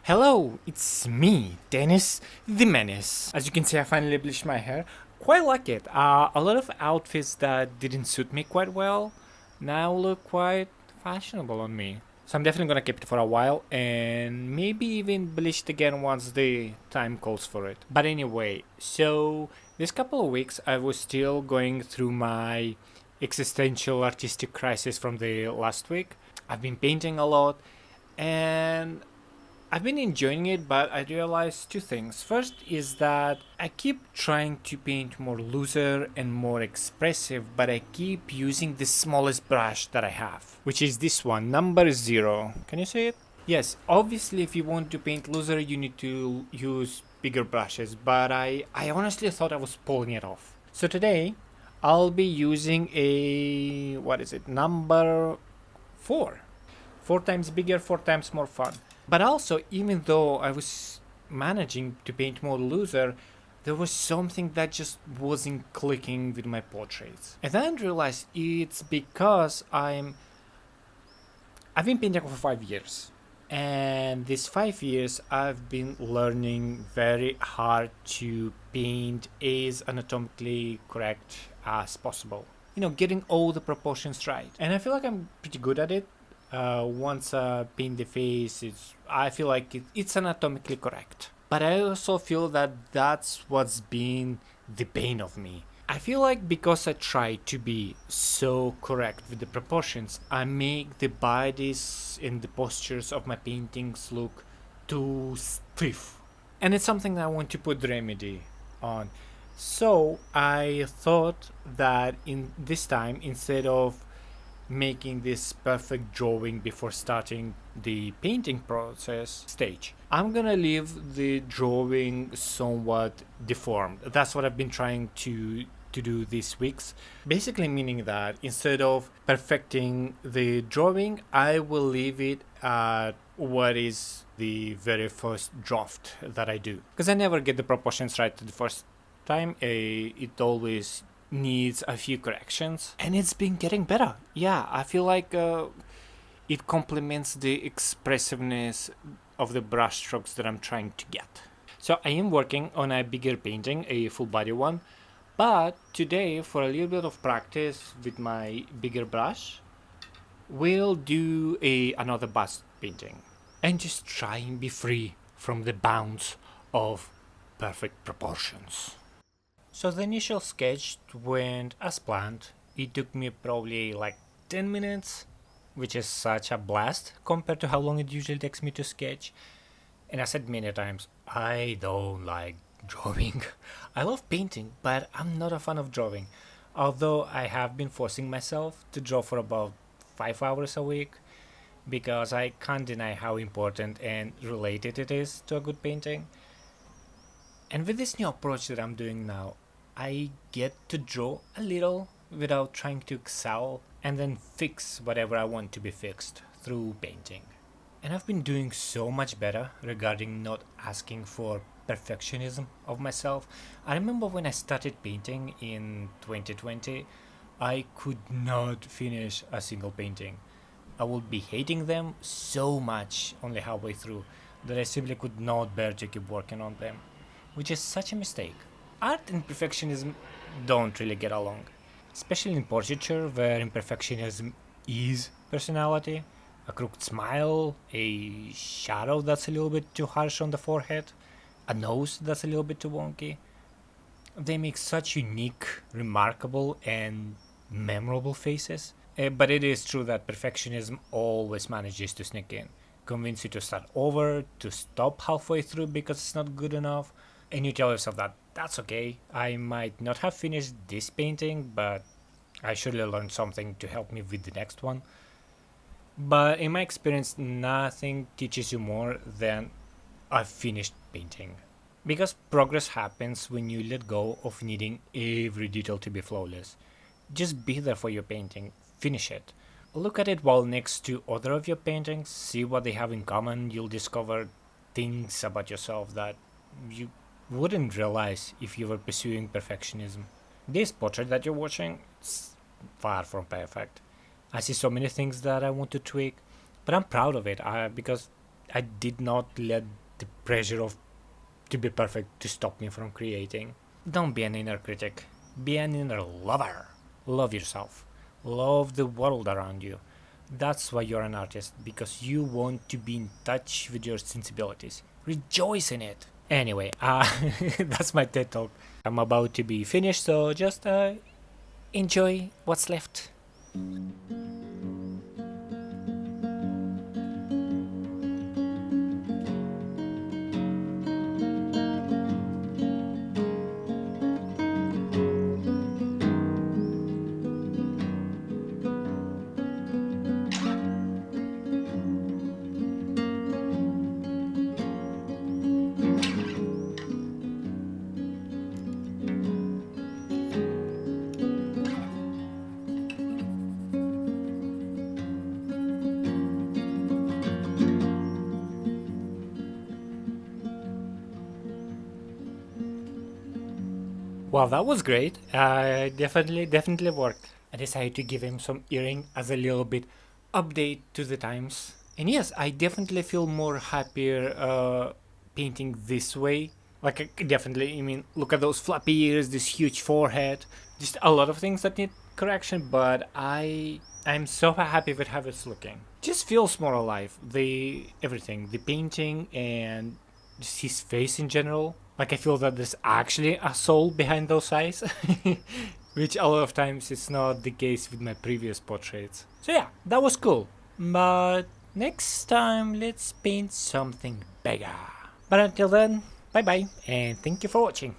Hello, it's me, Dennis the Menace. As you can see, I finally bleached my hair. Quite like it. A lot of outfits that didn't suit me quite well now look quite fashionable on me. So I'm definitely gonna keep it for a while and maybe even bleach it again once the time calls for it. But anyway, so this couple of weeks I was still going through my existential artistic crisis from the last week. I've been painting a lot and I've been enjoying it, but I realized two things. First is that I keep trying to paint more looser and more expressive, but I keep using the smallest brush that I have, which is this one, number 0. Can you see it? Yes, obviously if you want to paint looser, you need to use bigger brushes, but I honestly thought I was pulling it off. So today, I'll be using a, what is it, number 4. 4 times bigger, 4 times more fun. But also, even though I was managing to paint more looser, there was something that just wasn't clicking with my portraits. And then I realized it's because I've been painting for 5 years. And these 5 years I've been learning very hard to paint as anatomically correct as possible. Getting all the proportions right. And I feel like I'm pretty good at it. Once I paint the face, I feel like it's anatomically correct. But I also feel that that's what's been the bane of me. I feel like because I try to be so correct with the proportions, I make the bodies and the postures of my paintings look too stiff. And it's something that I want to put the remedy on. So I thought that in this time, instead of making this perfect drawing before starting the painting process stage, I'm gonna leave the drawing somewhat deformed. That's what I've been trying to do these weeks. Basically meaning that instead of perfecting the drawing, I will leave it at what is the very first draft that I do. Because I never get the proportions right the first time. It always needs a few corrections, and it's been getting better. Yeah, I feel like it complements the expressiveness of the brushstrokes that I'm trying to get. So I am working on a bigger painting, a full body one, but today, for a little bit of practice with my bigger brush, we'll do another bust painting and just try and be free from the bounds of perfect proportions. So the initial sketch went as planned. It took me probably like 10 minutes, which is such a blast compared to how long it usually takes me to sketch. And I said many times, I don't like drawing. I love painting, but I'm not a fan of drawing. Although I have been forcing myself to draw for about 5 hours a week because I can't deny how important and related it is to a good painting. And with this new approach that I'm doing now, I get to draw a little without trying to excel and then fix whatever I want to be fixed through painting. And I've been doing so much better regarding not asking for perfectionism of myself. I remember when I started painting in 2020, I could not finish a single painting. I would be hating them so much only halfway through that I simply could not bear to keep working on them, which is such a mistake. Art and perfectionism don't really get along, especially in portraiture where imperfectionism is personality. A crooked smile, a shadow that's a little bit too harsh on the forehead, a nose that's a little bit too wonky. They make such unique, remarkable, and memorable faces. But it is true that perfectionism always manages to sneak in, convince you to start over, to stop halfway through because it's not good enough, and you tell yourself that that's okay. I might not have finished this painting, but I surely learned something to help me with the next one. But in my experience, nothing teaches you more than a finished painting. Because progress happens when you let go of needing every detail to be flawless. Just be there for your painting, finish it. Look at it while next to other of your paintings, see what they have in common. You'll discover things about yourself that you wouldn't realize if you were pursuing perfectionism. This portrait that you're watching is far from perfect. I see so many things that I want to tweak, but I'm proud of it because I did not let the pressure of to be perfect to stop me from creating. Don't be an inner critic. Be an inner lover. Love yourself. Love the world around you. That's why you're an artist, because you want to be in touch with your sensibilities. Rejoice in it. Anyway, that's my TED talk. I'm about to be finished, so just enjoy what's left. Wow, that was great. Definitely worked. I decided to give him some earring as a little bit update to the times. And yes, I definitely feel more happier painting this way. Like, definitely, I mean, look at those floppy ears, this huge forehead, just a lot of things that need correction. But I'm so happy with how it's looking. Just feels more alive. The everything, the painting and just his face in general. Like I feel that there's actually a soul behind those eyes, which a lot of times is not the case with my previous portraits. So yeah, that was cool. But next time, let's paint something bigger. But until then, bye bye, and thank you for watching.